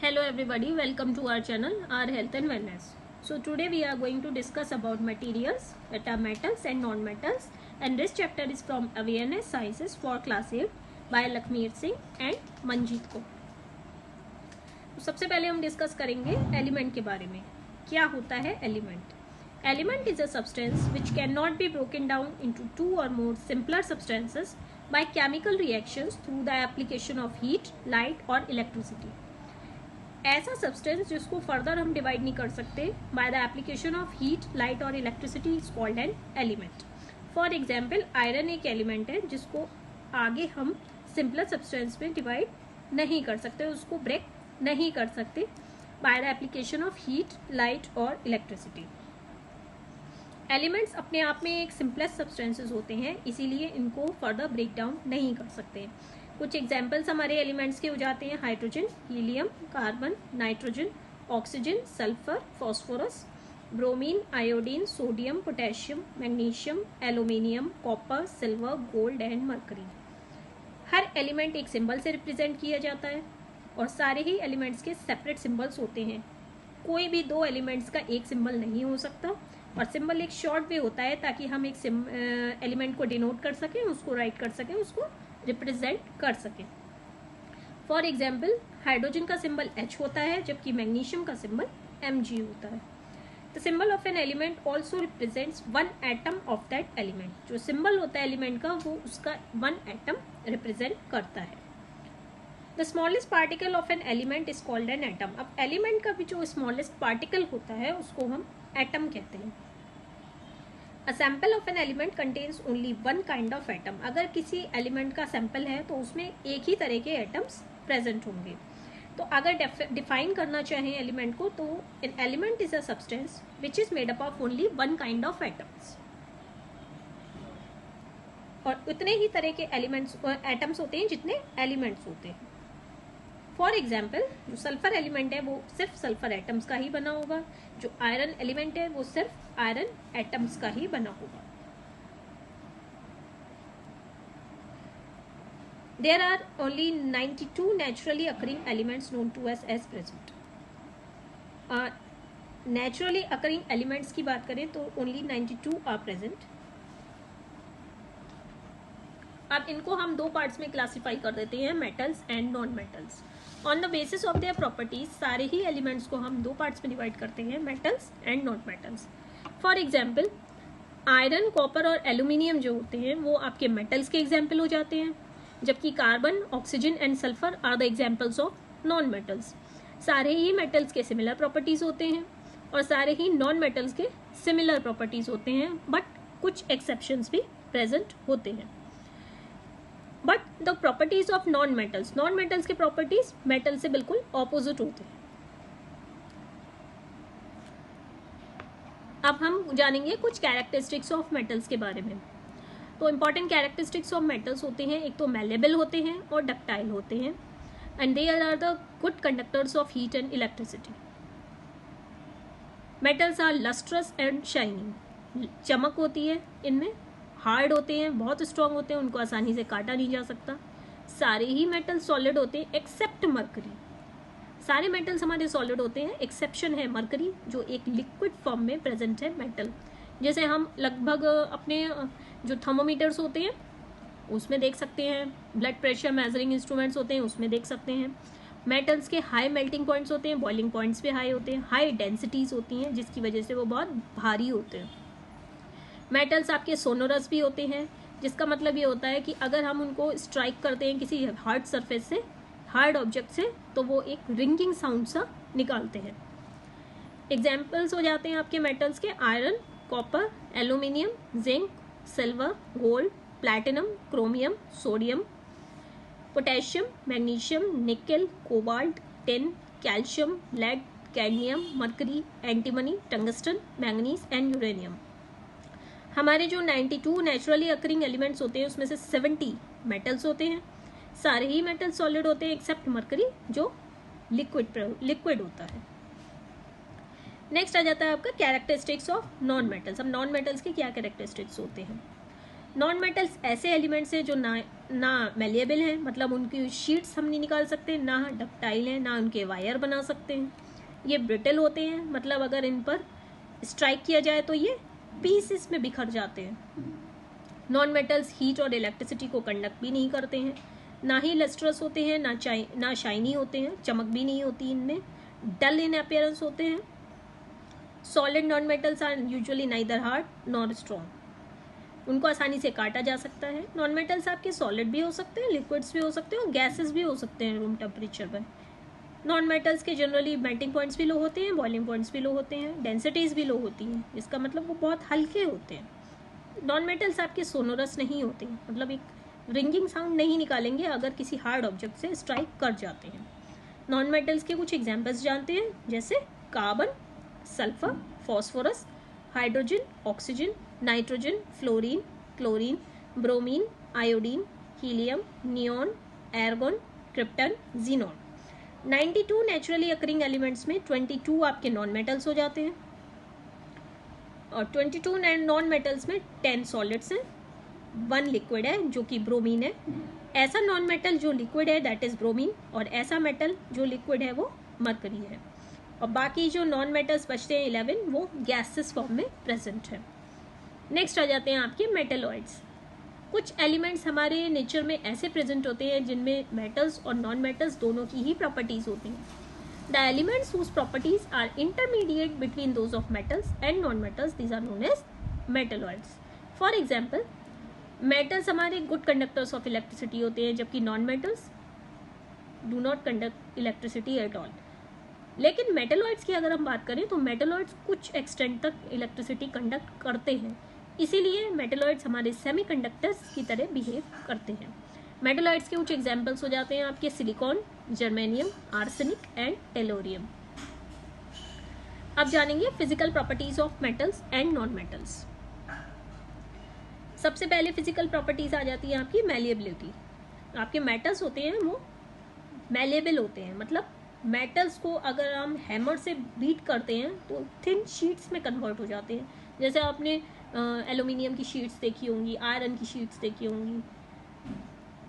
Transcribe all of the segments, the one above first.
Hello everybody, welcome to our channel, our health and wellness. So today we are going to discuss about materials, that are metals and non-metals, and this chapter is from Awareness Sciences for class 8 by Lakmeer Singh and Manjeet Kaur. तो सबसे पहले हम discuss करेंगे element के बारे में. क्या होता है element? Element is a substance which cannot be broken down into two or more simpler substances by chemical reactions through the application of heat, light or electricity. ऐसा सब्सटेंस जिसको फर्दर हम डिवाइड नहीं कर सकते by the application of heat, light और electricity is called an element. For example, iron एक element है जिसको आगे हम सिंपलर सब्सटेंस में डिवाइड नहीं कर सकते, उसको ब्रेक नहीं कर सकते by the application of heat, light और इलेक्ट्रिसिटी. एलिमेंट्स अपने आप में एक सिंपलेस्ट सब्सटेंसेस होते हैं, इसीलिए इनको फर्दर ब्रेक डाउन नहीं कर सकते. कुछ एग्जाम्पल्स हमारे एलिमेंट्स के हो जाते हैं: hydrogen, helium, carbon, nitrogen, oxygen, sulphur, phosphorus, bromine, iodine, sodium, potassium, magnesium, aluminium, copper, silver, gold and mercury. Her element एक सिंबल से रिप्रेजेंट किया जाता है और सारे ही एलिमेंट्स के सेपरेट सिंबल्स होते हैं. कोई भी दो एलिमेंट्स का एक सिंबल नहीं हो सकता और सिंबल एक शॉर्ट वे होता है ताकि हम एक एलिमेंट को डिनोट कर सकें, उसको राइट कर सकें, उसको रिप्रेजेंट कर सकें. फॉर एग्जाम्पल, हाइड्रोजन का सिंबल H होता है जबकि मैग्नीशियम का सिंबल Mg होता है. The symbol of an element also represents one atom of that element. जो सिंबल होता है एलिमेंट का वो उसका वन एटम रिप्रेजेंट करता है. The smallest particle of an element is called an atom. अब एलिमेंट का भी जो स्मॉलेस्ट पार्टिकल होता है उसको हम एटम कहते हैं. A sample of an element contains only one kind of atom. अगर किसी एलिमेंट का सैंपल है तो उसमें एक ही तरह के एटम्स प्रेजेंट होंगे. तो अगर डिफाइन करना चाहें एलिमेंट को तो an element is a substance which is made up of only one kind of atoms. और उतने ही तरह के एटम्स होते हैं जितने एलिमेंट्स होते हैं. फॉर एग्जाम्पल, जो सल्फर एलिमेंट है वो सिर्फ सल्फर एटम्स का ही बना होगा. जो आयरन एलिमेंट है वो सिर्फ आयरन एटम्स का ही बना होगा. There are only 92 naturally occurring elements known to us as present. Naturally occurring elements की बात करें तो ओनली 92 आर प्रेजेंट. अब इनको हम दो पार्ट्स में क्लासिफाई कर देते हैं, metals and non metals. On the basis of their properties सारे ही एलिमेंट्स को हम दो पार्ट्स में डिवाइड करते हैं, metals and non metals. For example, iron, copper और एल्यूमिनियम जो होते हैं वो आपके मेटल्स के एग्जाम्पल हो जाते हैं, जबकि carbon, oxygen and sulphur are the examples of non metals. सारे ही मेटल्स के सिमिलर प्रॉपर्टीज होते हैं और सारे ही नॉन मेटल्स के सिमिलर प्रॉपर्टीज होते हैं, बट कुछ एक्सेप्शंस भी प्रेजेंट होते हैं. But the properties of non metals के प्रॉपर्टीज मेटल से बिल्कुल ऑपोजिट होते हैं. अब हम जानेंगे कुछ कैरेक्टरिस्टिक्स ऑफ मेटल्स के बारे में. तो इंपॉर्टेंट कैरेक्टरिस्टिक्स ऑफ मेटल्स होते हैं, एक तो मेलेबल होते हैं और डक्टाइल होते हैं, and they are the good conductors of heat and electricity. Metals are lustrous and shining. चमक होती है इनमें, हार्ड होते हैं, बहुत स्ट्रांग होते हैं, उनको आसानी से काटा नहीं जा सकता. सारे ही मेटल सॉलिड होते हैं एक्सेप्ट मरकरी. सारे मेटल्स हमारे सॉलिड होते हैं, एक्सेप्शन है मरकरी जो एक लिक्विड फॉर्म में प्रेजेंट है मेटल. जैसे हम लगभग अपने जो थर्मोमीटर्स होते हैं उसमें देख सकते हैं, ब्लड प्रेशर मेजरिंग इंस्ट्रूमेंट्स होते हैं उसमें देख सकते हैं. मेटल्स के हाई मेल्टिंग पॉइंट्स होते हैं, बॉइलिंग पॉइंट्स भी हाई होते हैं, हाई डेंसिटीज होती हैं जिसकी वजह से वो बहुत भारी होते हैं. मेटल्स आपके सोनोरस भी होते हैं, जिसका मतलब ये होता है कि अगर हम उनको स्ट्राइक करते हैं किसी हार्ड सरफेस से, हार्ड ऑब्जेक्ट से, तो वो एक रिंगिंग साउंड सा निकालते हैं. एग्जाम्पल्स हो जाते हैं आपके मेटल्स के iron, copper, aluminium, zinc, silver, gold, platinum, chromium, sodium, potassium, magnesium, nickel, cobalt, tin, calcium, lead, cadmium, mercury, antimony, tungsten, manganese and uranium. हमारे जो 92 नेचुरली अकरिंग एलिमेंट्स होते हैं उसमें से 70 मेटल्स होते हैं. सारे ही मेटल सॉलिड होते हैं एक्सेप्ट मरकरी जो लिक्विड होता है. नेक्स्ट आ जाता है आपका कैरेक्टरिस्टिक्स ऑफ नॉन मेटल्स. अब नॉन मेटल्स के क्या कैरेक्टरिस्टिक्स होते हैं? नॉन मेटल्स ऐसे एलिमेंट्स हैं जो ना मेलिएबल हैं, मतलब उनकी शीट्स हम नहीं निकाल सकते, ना डक्टाइल हैं, ना उनके वायर बना सकते हैं। ये ब्रिटल होते हैं, मतलब अगर इन पर स्ट्राइक किया जाए तो ये पीसेस में बिखर जाते हैं। नॉन मेटल्स हीट और इलेक्ट्रिसिटी को कंडक्ट भी नहीं करते हैं, ना ही लस्ट्रस होते हैं, ना शाइनी होते हैं, चमक भी नहीं होती इनमें, डल इन अपीयरेंस होते हैं। Solid non metals are usually neither hard nor strong, उनको आसानी से काटा जा सकता है। नॉन मेटल्स आपके सॉलिड भी हो सकते हैं, लिक्विड्स भी हो सकते हैं और गैसेस भी हो सकते हैं रूम टेम्परेचर पर। नॉन मेटल्स के जनरली मेल्टिंग पॉइंट्स भी लो होते हैं, बॉइलिंग पॉइंट्स भी लो होते हैं, डेंसिटीज भी लो होती हैं, इसका मतलब वो बहुत हल्के होते हैं। नॉन मेटल्स आपके सोनोरस नहीं होते, मतलब एक रिंगिंग साउंड नहीं निकालेंगे अगर किसी हार्ड ऑब्जेक्ट से स्ट्राइक कर जाते हैं। नॉन मेटल्स के कुछ एग्जाम्पल्स जानते हैं, जैसे carbon, sulphur, phosphorus, hydrogen, oxygen, nitrogen, fluorine, chlorine, bromine, iodine, helium, neon, argon, krypton, xenon. 92 naturally occurring elements में 22 आपके नॉन मेटल्स हो जाते हैं और 22 नॉन मेटल्स में 10 सॉलिड्स हैं, 1 लिक्विड है जो कि ब्रोमीन है। ऐसा नॉन मेटल जो लिक्विड है दैट इज ब्रोमीन, और ऐसा मेटल जो लिक्विड है वो मरकरी है। और बाकी जो नॉन मेटल्स बचते हैं 11 वो गैसेस फॉर्म में प्रेजेंट है। नेक्स्ट आ जाते हैं आपके मेटलॉइड्स। कुछ एलिमेंट्स हमारे नेचर में ऐसे प्रेजेंट होते हैं जिनमें मेटल्स और नॉन मेटल्स दोनों की ही प्रॉपर्टीज होती हैं। The elements whose properties are intermediate between those of metals and non-metals, these are known as metalloids. For example, metals हमारे good conductors of electricity होते हैं, जबकि non-metals do not conduct electricity at all. लेकिन metalloids की अगर हम बात करें तो मेटलॉइड्स कुछ एक्सटेंट तक इलेक्ट्रिसिटी कंडक्ट करते हैं, इसीलिए मेटलॉइड्स हमारे सेमीकंडक्टर्स की तरह बिहेव करते हैं। मेटलॉइड्स के कुछ एग्जाम्पल्स हो जाते हैं आपके silicon, germanium, arsenic and tellurium. अब जानेंगे physical properties of metals and non metals. सबसे पहले फिजिकल प्रॉपर्टीज आ जाती है आपकी मैलिएबिलिटी। आपके मेटल्स होते हैं वो मैलिएबल होते हैं, मतलब मेटल्स को अगर हम हैमर से बीट करते हैं तो थिन शीट्स में कन्वर्ट हो जाते हैं। जैसे आपने एल्यूमिनियम की शीट्स देखी होंगी, आयरन की शीट्स देखी होंगी,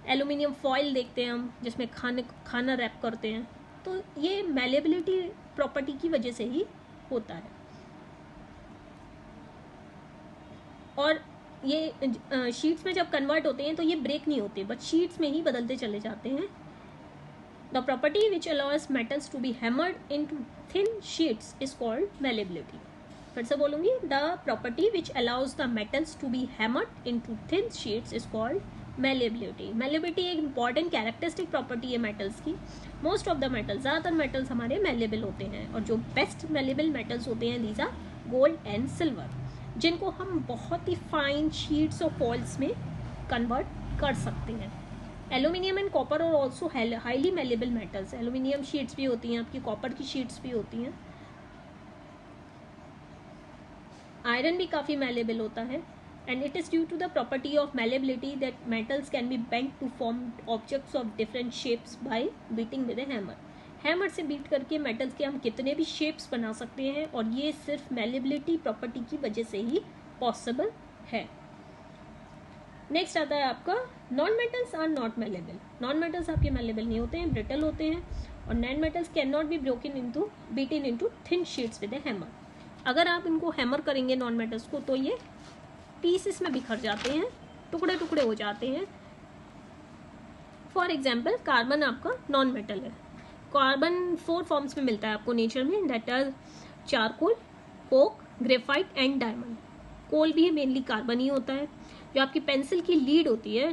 एल्यूमिनियम फॉइल देखते हैं हम जिसमें खाना रैप करते हैं, तो ये मैलिएबिलिटी प्रॉपर्टी की वजह से ही होता है। और ये शीट्स में जब कन्वर्ट होते हैं तो ये ब्रेक नहीं होते, बट शीट्स में ही बदलते चले जाते हैं। The property which allows metals to be hammered into thin sheets is called malleability. फिर से बोलूंगी, the property which allows the metals to be hammered into thin sheets is called malleability. Malleability एक important characteristic property है metals की। Most of the metals, ज़्यादातर metals हमारे malleable होते हैं, और जो बेस्ट मैलिएबल मेटल्स होते हैं these are gold and silver, जिनको हम बहुत ही फाइन शीट्स और फॉइल्स में कन्वर्ट कर सकते हैं। एल्यूमिनियम एंड कॉपर और also highly malleable metals. Aluminium sheets भी होती हैं आपकी, कॉपर की शीट्स भी होती हैं, आयरन भी काफ़ी मैलिएबल होता है। And it is due to the property of malleability that metals can be bent to form objects of different shapes by beating with a hammer. Hammer से बीट करके मेटल्स के हम कितने भी शेप्स बना सकते हैं, और ये सिर्फ मैलिएबिलिटी प्रॉपर्टी की वजह से ही पॉसिबल है। नेक्स्ट आता है आपका non metals are not malleable. Non metals आपके मैलिएबल नहीं होते हैं, ब्रिटल होते हैं, और non metals can not be broken into beaten into thin sheets with a hammer. अगर आप इनको हैमर करेंगे नॉन मेटल्स को तो ये पीसेस में बिखर जाते हैं, टुकड़े टुकड़े हो जाते हैं। फॉर एग्जाम्पल, कार्बन आपका नॉन मेटल है। कार्बन 4 फॉर्म्स में मिलता है आपको नेचर में, that are charcoal, coke, graphite and diamond. Coal भी मेनली कार्बन ही होता है। जो आपकी पेंसिल की लीड होती है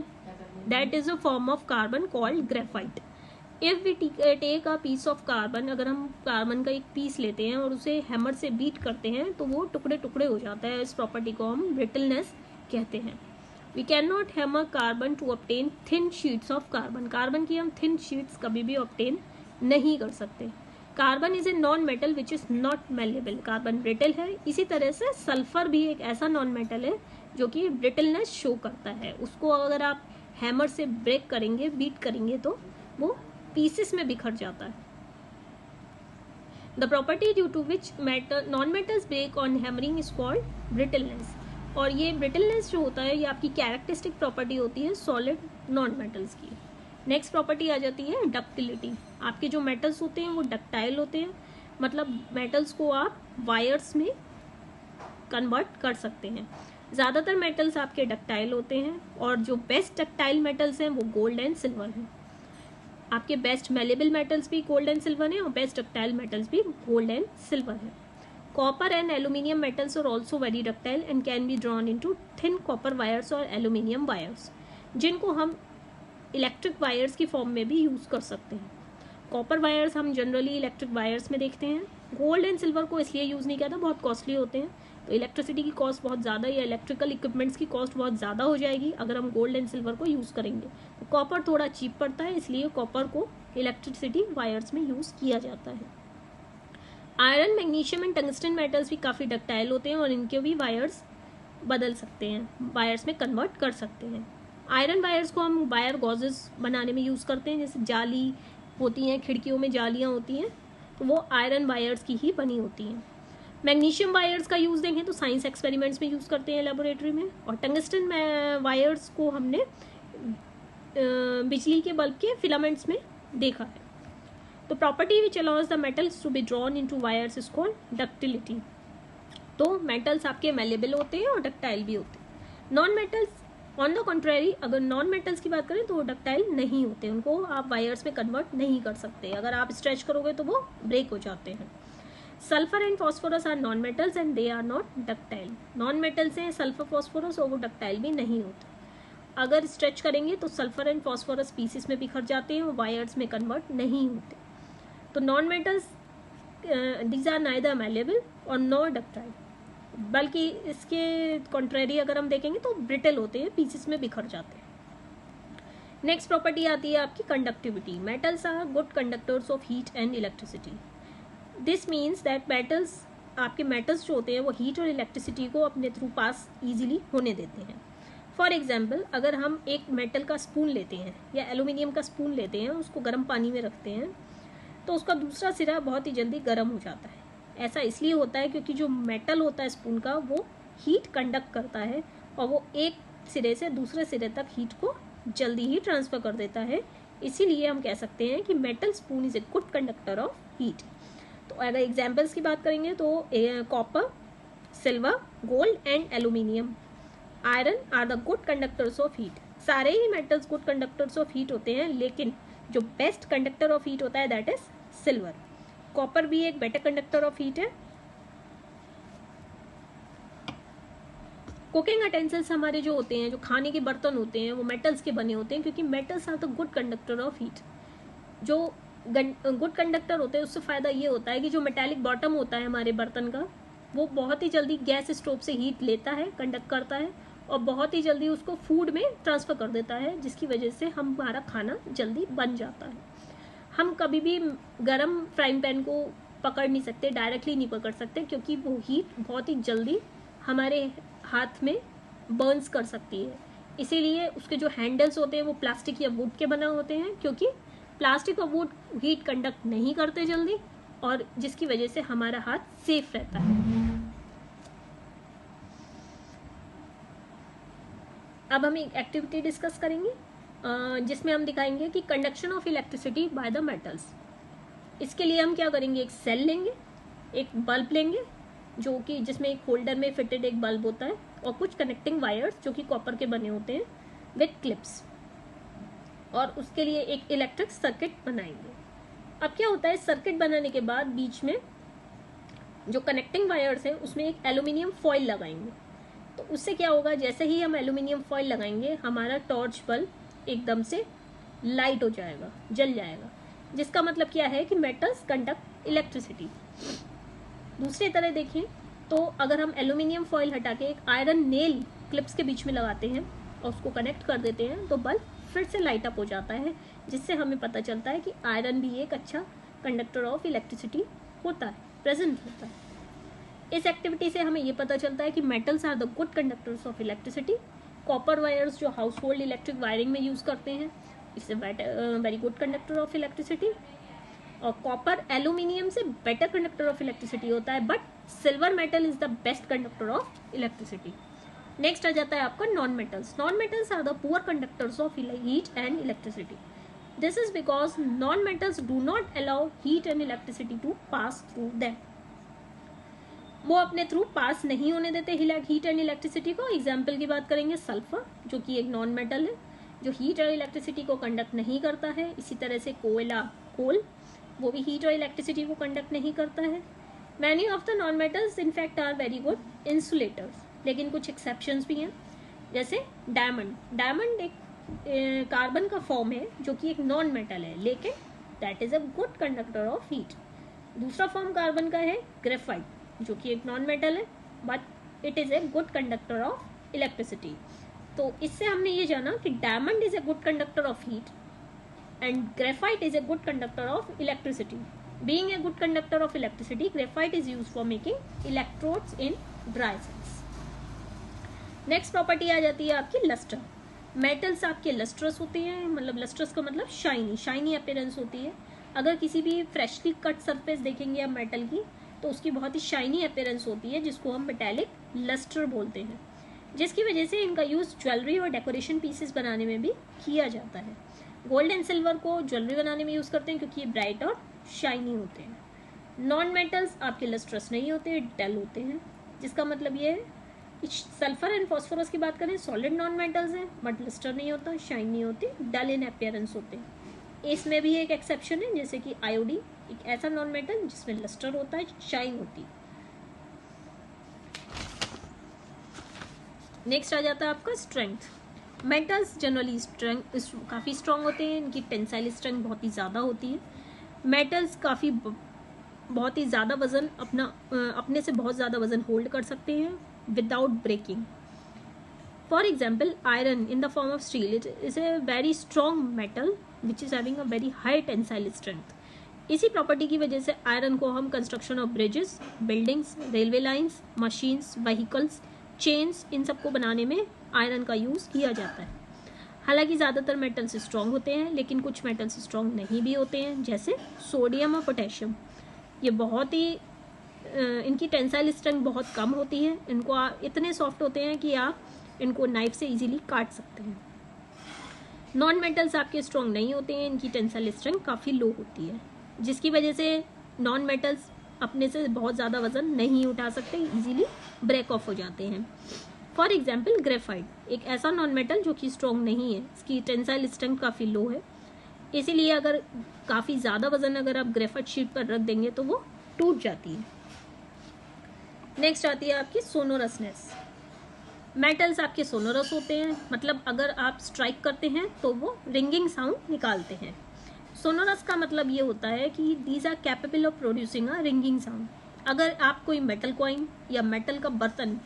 that is a form of carbon called graphite. If we take a piece of carbon, अगर हम कार्बन का एक पीस लेते हैं और उसे हैमर से बीट करते हैं तो वो टुकड़े टुकड़े हो जाता है। इस प्रॉपर्टी को हम ब्रिटलनेस कहते हैं। We can not hammer carbon to obtain thin sheets of carbon. Carbon की हम थिन शीट्स कभी भी ऑब्टेन नहीं कर सकते। Carbon is a non metal which is not malleable. Carbon brittle है। इसी तरह से सल्फर भी एक ऐसा नॉन मेटल है जो कि ब्रिटलनेस शो करता है। उसको अगर आप हैमर से ब्रेक करेंगे, बीट करेंगे, तो वो पीसेस में बिखर जाता है। The property due to which non metals break on hammering is called brittleness. और ये ब्रिटलनेस जो होता है ये आपकी कैरेक्टरिस्टिक प्रॉपर्टी होती है सॉलिड नॉन मेटल्स की। नेक्स्ट प्रॉपर्टी आ जाती है डक्टिलिटी। आपके जो मेटल्स होते हैं वो डक्टाइल होते हैं, मतलब मेटल्स को आप वायर्स में कन्वर्ट कर सकते हैं। ज़्यादातर मेटल्स आपके डक्टाइल होते हैं और जो बेस्ट डक्टाइल मेटल्स हैं वो गोल्ड एंड सिल्वर हैं। आपके बेस्ट मेलेबल मेटल्स भी गोल्ड एंड सिल्वर हैं और बेस्ट डक्टाइल मेटल्स भी गोल्ड एंड सिल्वर हैं। Copper and aluminium metals are also very ductile and can be drawn into thin copper wires और aluminium wires, जिनको हम इलेक्ट्रिक वायर्स की form में भी यूज़ कर सकते हैं। कॉपर वायर्स हम जनरली इलेक्ट्रिक वायर्स में देखते हैं। गोल्ड एंड सिल्वर को इसलिए यूज़ नहीं किया था, बहुत कॉस्टली होते हैं, तो इलेक्ट्रिसिटी की कॉस्ट बहुत ज़्यादा या इलेक्ट्रिकल इक्विपमेंट्स की कॉस्ट बहुत ज़्यादा हो जाएगी अगर हम गोल्ड एंड सिल्वर को यूज़ करेंगे। तो कॉपर थोड़ा चीप पड़ता है, इसलिए कॉपर को इलेक्ट्रिसिटी वायर्स में यूज़ किया जाता है। Iron, magnesium and tungsten metals भी काफ़ी डक्टाइल होते हैं और इनके भी वायर्स बदल सकते हैं, वायर्स में कन्वर्ट कर सकते हैं। आयरन वायर्स को हम वायर गॉजेस बनाने में यूज़ करते हैं, जैसे जाली होती हैं, खिड़कियों में जालियाँ होती हैं, तो वो आयरन वायर्स की ही बनी होती हैं। मैग्नीशियम वायर्स का यूज़ देखें तो साइंस एक्सपेरिमेंट्स में यूज़ करते हैं लेबोरेटरी में, और टंगस्टन वायर्स को हमने बिजली के बल्ब के फिलामेंट्स में देखा है। तो property which allows the metals to be drawn into wires is called ductility. तो मेटल्स आपके मेलेबल होते हैं और डक्टाइल भी होते हैं। Non metals on the contrary, अगर नॉन मेटल्स की बात करें तो वो डक्टाइल नहीं होते, उनको आप वायर्स में कन्वर्ट नहीं कर सकते, अगर आप स्ट्रेच करोगे तो वो ब्रेक हो जाते हैं। Sulphur and phosphorus are non metals and they are not ductile. Non metals हैं सल्फर फॉस्फोरस और वो डक्टाइल भी नहीं होते। अगर स्ट्रेच करेंगे तो सल्फर एंड फॉस्फोरस पीसेस में बिखर जाते हैं और वायर्स में कन्वर्ट नहीं होते। तो non metals these are neither malleable और नॉर डक्टाइल, बल्कि इसके कॉन्ट्रेरी अगर हम देखेंगे तो ब्रिटल होते हैं, पीसेस में बिखर जाते हैं। नेक्स्ट प्रॉपर्टी आती है आपकी conductivity. Metals are good conductors of heat and electricity. This means that metals, आपके मेटल्स जो होते हैं वो हीट और इलेक्ट्रिसिटी को अपने थ्रू पास ईजिली होने देते हैं। फॉर एग्जाम्पल, अगर हम एक मेटल का स्पून लेते हैं या एल्यूमिनियम का स्पून लेते हैं, उसको गर्म पानी में रखते हैं, तो उसका दूसरा सिरा बहुत ही जल्दी गर्म हो जाता है। ऐसा इसलिए होता है क्योंकि जो मेटल होता है स्पून का वो हीट कंडक्ट करता है और वो एक सिरे से दूसरे सिरे तक हीट को जल्दी ही ट्रांसफ़र कर देता है। इसीलिए हम कह सकते हैं कि metal spoon is a good conductor of heat. तो अगर एग्जाम्पल्स की बात करेंगे तो copper, silver, gold and aluminium, iron are the good conductors of heat. सारे ही metals good conductors of heat होते हैं, लेकिन जो बेस्ट कंडक्टर ऑफ हीट होता है दैट इज सिल्वर। कॉपर भी एक बेटर कंडक्टर ऑफ हीट है। कुकिंग अटेंसिल्स हमारे जो होते हैं, जो खाने के बर्तन होते हैं, वो मेटल्स के बने होते हैं क्योंकि metals are the good conductor of heat. जो गुड कंडक्टर होते हैं उससे फ़ायदा ये होता है कि जो मेटालिक बॉटम होता है हमारे बर्तन का, वो बहुत ही जल्दी गैस स्टोव से हीट लेता है, कंडक्ट करता है और बहुत ही जल्दी उसको फूड में ट्रांसफ़र कर देता है, जिसकी वजह से हमारा खाना जल्दी बन जाता है। हम कभी भी गरम फ्राइंग पैन को पकड़ नहीं सकते, डायरेक्टली नहीं पकड़ सकते, क्योंकि वो हीट बहुत ही जल्दी हमारे हाथ में बर्न्स कर सकती है। इसीलिए उसके जो हैंडल्स होते हैं वो प्लास्टिक या वुड के बना होते हैं, क्योंकि प्लास्टिक और वुड हीट कंडक्ट नहीं करते जल्दी, और जिसकी वजह से हमारा हाथ सेफ रहता है। अब हम एक एक्टिविटी डिस्कस करेंगे जिसमें हम दिखाएंगे कि conduction of electricity by the metals. इसके लिए हम क्या करेंगे, एक सेल लेंगे, एक बल्ब लेंगे जो कि जिसमें एक होल्डर में फिटेड एक बल्ब होता है, और कुछ कनेक्टिंग वायर्स जो कि कॉपर के बने होते हैं विथ क्लिप्स, और उसके लिए एक इलेक्ट्रिक सर्किट बनाएंगे। अब क्या होता है, सर्किट बनाने के बाद बीच में जो कनेक्टिंग वायर्स हैं उसमें एक एल्यूमिनियम फॉइल लगाएंगे। तो उससे क्या होगा, जैसे ही हम एल्यूमिनियम फॉइल लगाएंगे हमारा टॉर्च बल्ब एकदम से लाइट हो जाएगा, जल जाएगा, जिसका मतलब क्या है कि मेटल्स कंडक्ट इलेक्ट्रिसिटी। दूसरी तरह देखें तो अगर हम एल्यूमिनियम फॉइल हटा के एक आयरन नेल क्लिप्स के बीच में लगाते हैं और उसको कनेक्ट कर देते हैं तो बल्ब फिर से लाइट अप हो जाता है, जिससे हमें पता चलता है कि आयरन भी एक अच्छा कंडक्टर ऑफ इलेक्ट्रिसिटी होता है, प्रेजेंट होता है। इस एक्टिविटी से हमें ये पता चलता है कि metals are the good conductors of electricity. Copper wires जो हाउस होल्ड इलेक्ट्रिक वायरिंग में यूज़ करते हैं, it's very good conductor of electricity. और कॉपर एल्यूमिनियम से बेटर कंडक्टर ऑफ इलेक्ट्रिसिटी होता है, but silver metal is the best conductor of electricity. Next आ जाता है आपका non metals. Non metals are the poor conductors of heat and electricity. This is because non metals do not allow heat and electricity to pass through them. वो अपने थ्रू पास नहीं होने देते हीट एंड इलेक्ट्रिसिटी को. एग्जाम्पल की बात करेंगे सल्फर, जो कि एक नॉन मेटल है, जो हीट और इलेक्ट्रिसिटी को कंडक्ट नहीं करता है. इसी तरह से कोयला, कोल, वो भी हीट और इलेक्ट्रिसिटी को कंडक्ट नहीं करता है. Many of the non metals in fact are very good insulators, लेकिन कुछ एक्सेप्शंस भी हैं. जैसे डायमंड. डायमंड एक कार्बन का फॉर्म है जो कि एक नॉन मेटल है, लेकिन that is a good conductor of heat. दूसरा फॉर्म कार्बन का है ग्रेफाइट, जो कि एक नॉन मेटल है, but it is a good conductor of electricity. तो इससे हमने ये जाना कि diamond is a good conductor of heat and graphite is a good conductor of electricity. Being a good conductor of electricity, graphite is used for making electrodes in dry cells. Next property आ जाती है आपकी lustre. Metals आपके lustrous होते हैं, मतलब lustrous का मतलब शाइनी, शाइनी अपीयरेंस होती है. अगर किसी भी फ्रेशली कट सरफेस देखेंगे आप मेटल की, तो उसकी बहुत ही शाइनी अपीयरेंस होती है, जिसको हम मेटालिक लस्टर बोलते हैं, जिसकी वजह से इनका यूज ज्वेलरी और डेकोरेशन पीसेस बनाने में भी किया जाता है. गोल्ड एंड सिल्वर को ज्वेलरी बनाने में यूज करते हैं क्योंकि ये ब्राइट और शाइनी होते हैं. नॉन मेटल्स आपके लस्ट्रस नहीं होते, डल होते हैं, जिसका मतलब ये है. सल्फर एंड फॉस्फोरस की बात करें, सॉलिड नॉन मेटल्स हैं, बट लस्टर नहीं होता, शाइन नहीं होती, डल इन अपीयरेंस होते हैं. इसमें भी एक एक्सेप्शन है, जैसे कि आयोडीन, एक ऐसा नॉन मेटल जिसमें लस्टर होता है, शाइन होती है. नेक्स्ट आ जाता है आपका स्ट्रेंथ. मेटल्स जनरली काफ़ी स्ट्रॉन्ग होते हैं, इनकी टेंसाइल स्ट्रेंथ बहुत ही ज़्यादा होती है. मेटल्स काफ़ी बहुत ही ज़्यादा वजन अपने से बहुत ज़्यादा वजन होल्ड कर सकते हैं without breaking. For example, iron in the form of steel, it is a very strong metal which is having a very high tensile strength. इसी प्रॉपर्टी की वजह से आयरन को हम construction of bridges, buildings, railway lines, machines, vehicles, chains, इन सबको बनाने में आयरन का यूज़ किया जाता है. हालांकि ज़्यादातर मेटल्स स्ट्रॉन्ग होते हैं, लेकिन कुछ मेटल्स स्ट्रॉन्ग नहीं भी होते हैं, जैसे सोडियम और पोटेशियम. ये बहुत ही इनकी टेंसाइल स्ट्रेंथ बहुत कम होती है. इनको इतने सॉफ्ट होते हैं कि आप इनको नाइफ से इजीली काट सकते हैं. नॉन मेटल्स आपके स्ट्रॉन्ग नहीं होते हैं, इनकी टेंसाइल स्ट्रेंथ काफ़ी लो होती है, जिसकी वजह से नॉन मेटल्स अपने से बहुत ज़्यादा वजन नहीं उठा सकते, इजीली ब्रेक ऑफ हो जाते हैं. फॉर एग्जाम्पल ग्रेफाइट, एक ऐसा नॉन मेटल जो कि स्ट्रॉन्ग नहीं है, इसकी टेंसाइल स्ट्रेंथ काफ़ी लो है, इसीलिए अगर काफ़ी ज़्यादा वजन अगर आप ग्रेफाइट शीट पर रख देंगे तो वो टूट जाती है. नेक्स्ट आती है आपकी सोनोरसनेस. मेटल्स आपके सोनोरस होते हैं, मतलब अगर आप स्ट्राइक करते हैं तो वो रिंगिंग साउंड निकालते हैं. सोनोरस का मतलब ये होता है कि these are capable of producing a ringing sound. अगर आप कोई मेटल कॉइन या मेटल का बर्तन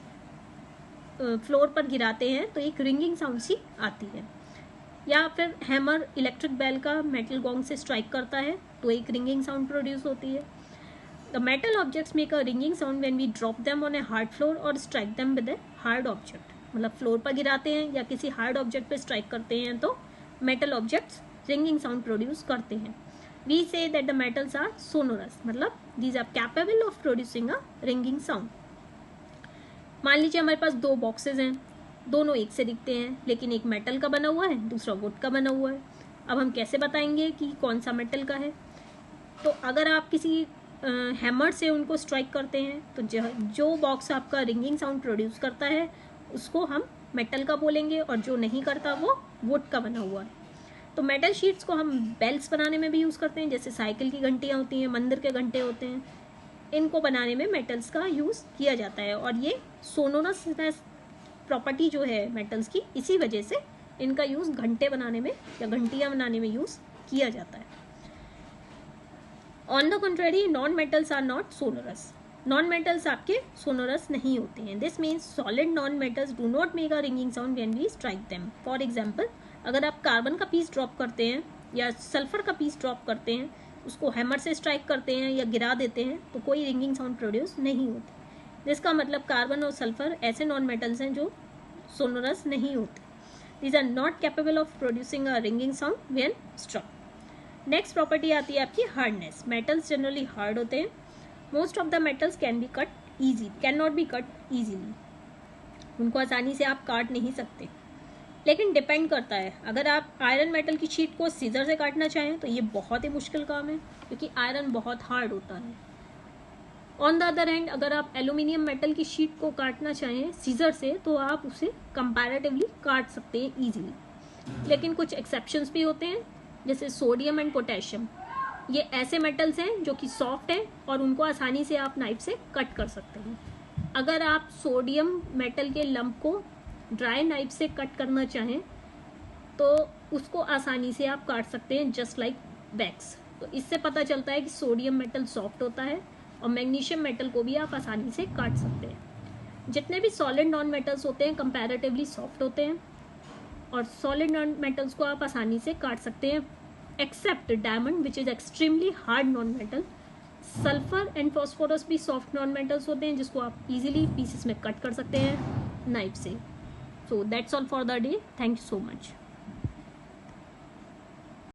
फ्लोर पर गिराते हैं तो एक रिंगिंग साउंड सी आती है. या फिर हैमर इलेक्ट्रिक बेल का मेटल गॉन्ग से स्ट्राइक करता है तो एक रिंगिंग साउंड प्रोड्यूस होती है. The metal objects make a ringing sound when we drop them on a hard floor or strike them with a hard object. मतलब floor पर गिराते हैं या किसी हार्ड ऑब्जेक्ट पे स्ट्राइक करते हैं तो metal objects ringing sound produce करते हैं. We say that the metals are sonorous, मतलब these are capable of producing a ringing sound. मान लीजिए हमारे पास दो बॉक्सेज हैं, दोनों एक से दिखते हैं, लेकिन एक मेटल का बना हुआ है, दूसरा वुड का बना हुआ है. अब हम कैसे बताएंगे कि कौन सा मेटल का है? तो अगर आप किसी हैमर से उनको स्ट्राइक करते हैं तो जो बॉक्स आपका रिंगिंग साउंड प्रोड्यूस करता है उसको हम मेटल का बोलेंगे, और जो नहीं करता वो वुड का बना हुआ है. तो मेटल शीट्स को हम बेल्स बनाने में भी यूज़ करते हैं, जैसे साइकिल की घंटियाँ होती हैं, मंदिर के घंटे होते हैं, इनको बनाने में मेटल्स का यूज़ किया जाता है. और ये सोनोरसनेस प्रॉपर्टी जो है मेटल्स की, इसी वजह से इनका यूज़ घंटे बनाने में या घंटियाँ बनाने में यूज़ किया जाता है. On the contrary, non metals are not sonorous. Non metals आपके सोनोरस नहीं होते हैं. This means solid non metals do not make a ringing sound when we strike them. For example, अगर आप कार्बन का पीस ड्रॉप करते हैं या सल्फर का पीस ड्रॉप करते हैं, उसको हैमर से स्ट्राइक करते हैं या गिरा देते हैं तो कोई रिंगिंग साउंड प्रोड्यूस नहीं होती. जिसका मतलब कार्बन और सल्फर ऐसे नॉन मेटल्स हैं जो सोनोरस नहीं होते. These are not capable of producing a ringing sound when struck. Next property आती है आपकी हार्डनेस. मेटल्स जनरली हार्ड होते हैं. Most of the metals can not be cut easily. उनको आसानी से आप काट नहीं सकते। लेकिन डिपेंड करता है, अगर आप आयरन मेटल की शीट को सीजर से काटना चाहें तो ये बहुत ही मुश्किल काम है, क्योंकि आयरन बहुत हार्ड होता है। ऑन द अदर हैंड, अगर आप एल्यूमिनियम मेटल की शीट को काटना चाहें सीजर से तो आप उसे कंपैरेटिवली काट सकते हैं ईजिली। लेकिन कुछ एक्सेप्शंस भी होते हैं, जैसे सोडियम एंड पोटेशियम। ये ऐसे मेटल्स हैं जो कि सॉफ्ट हैं और उनको आसानी से आप नाइफ से कट कर सकते हैं। अगर आप सोडियम मेटल के लंप को ड्राई नाइफ से कट करना चाहें तो उसको आसानी से आप काट सकते हैं, जस्ट लाइक वैक्स। तो इससे पता चलता है कि सोडियम मेटल सॉफ्ट होता है और मैग्नीशियम मेटल को भी आप आसानी से काट सकते हैं। जितने भी सॉलिड नॉन मेटल्स होते हैं कंपैरेटिवली सॉफ्ट होते हैं और सॉलिड नॉन मेटल्स को आप आसानी से काट सकते हैं, except diamond which is extremely hard non metal. Sulphur and phosphorus भी सॉफ्ट नॉन मेटल्स होते हैं जिसको आप इजीली पीसेस में कट कर सकते हैं नाइफ से। So that's all for the day. Thank you so much.